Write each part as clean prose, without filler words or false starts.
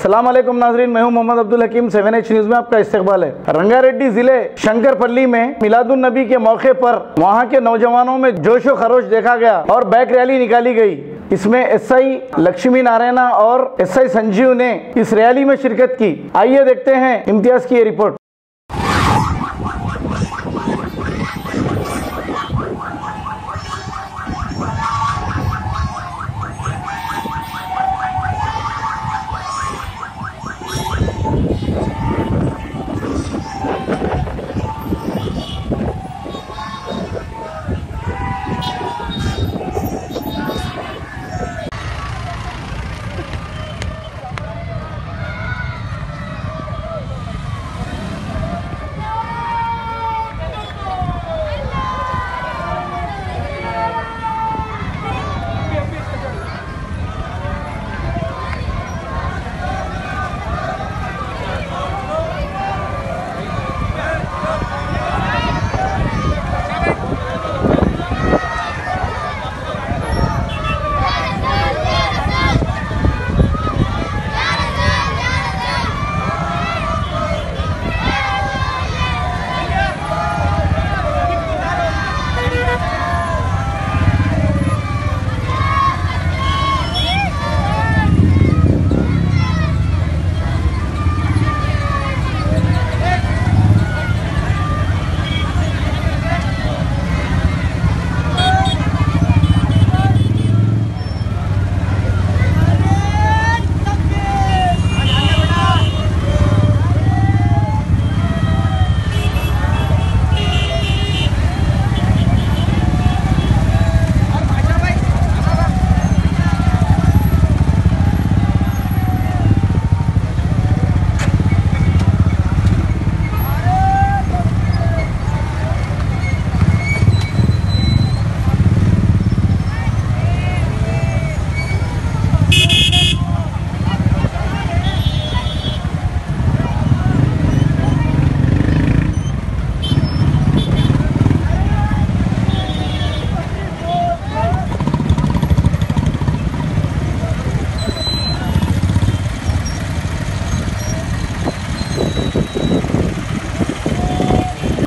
अस्सलाम वालेकुम नाजरीन, मैं हूं मोहम्मद अब्दुल हकीम। 7H न्यूज में आपका इस्तकबाल है। रंगारेड्डी जिले शंकरपल्ली में मिलादुन नबी के मौके पर वहां के नौजवानों में जोश व खरोश देखा गया और बाइक रैली निकाली गई। इसमें एसआई लक्ष्मी नारायणा और एसआई संजीव ने इस रैली में शिरकत की। आइए देखते हैं इम्तियाज की ये report.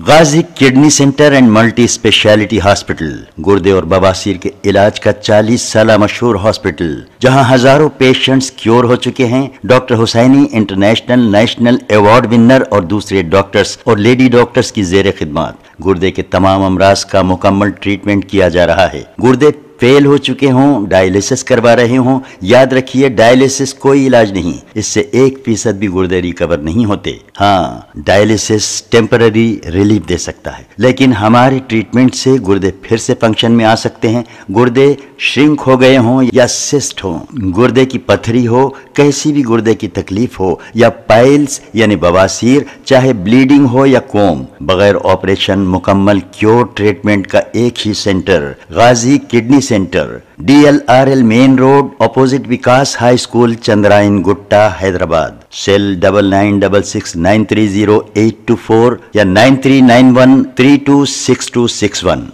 Ghazi kidney centre and multi speciality hospital गुर्दे और बवासीर के इलाज का 40 साल मशहूर हॉस्पिटल, जहां हजारों पेशेंट्स क्योर हो चुके हैं। Doctor Husaini international national award winner और दूसरे डॉक्टर्स और लेडी डॉक्टर्स की जेर खिदमत गुर्दे के तमाम अमराज का मुकम्मल ट्रीटमेंट किया जा रहा है। गुर्दे फेल हो चुके हों, डायलिसिस करवा रहे हों, याद रखिए डायलिसिस कोई इलाज नहीं, इससे 1% भी गुर्दे रिकवर नहीं होते। हाँ, डायलिसिस टेम्पररी रिलीफ दे सकता है, लेकिन हमारे ट्रीटमेंट से गुर्दे फिर से फंक्शन में आ सकते हैं। गुर्दे श्रिंक हो गए हों या सिस्ट हो, गुर्दे की पथरी हो, कैसी भी गुर्दे की तकलीफ हो या पाइल्स यानी बवासीर, चाहे ब्लीडिंग हो या कोम, बगैर ऑपरेशन मुकम्मल क्योर ट्रीटमेंट का एक ही centre, Ghazi kidney centre, DLRL main road, opposite Vikas high school, Chandrayan Gutta, Hyderabad. Cell 9966930824 या 9391326261।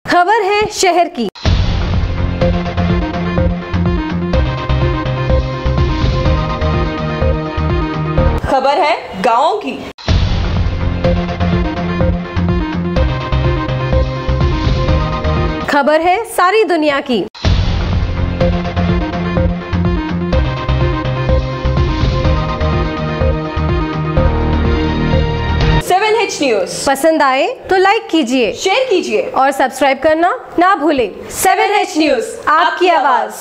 खबर है शहर की। खबर है गांवों की। खबर है सारी दुनिया की। न्यूज पसंद आए तो लाइक कीजिए, शेयर कीजिए और सब्सक्राइब करना ना भूलें। 7H न्यूज, आपकी आवाज।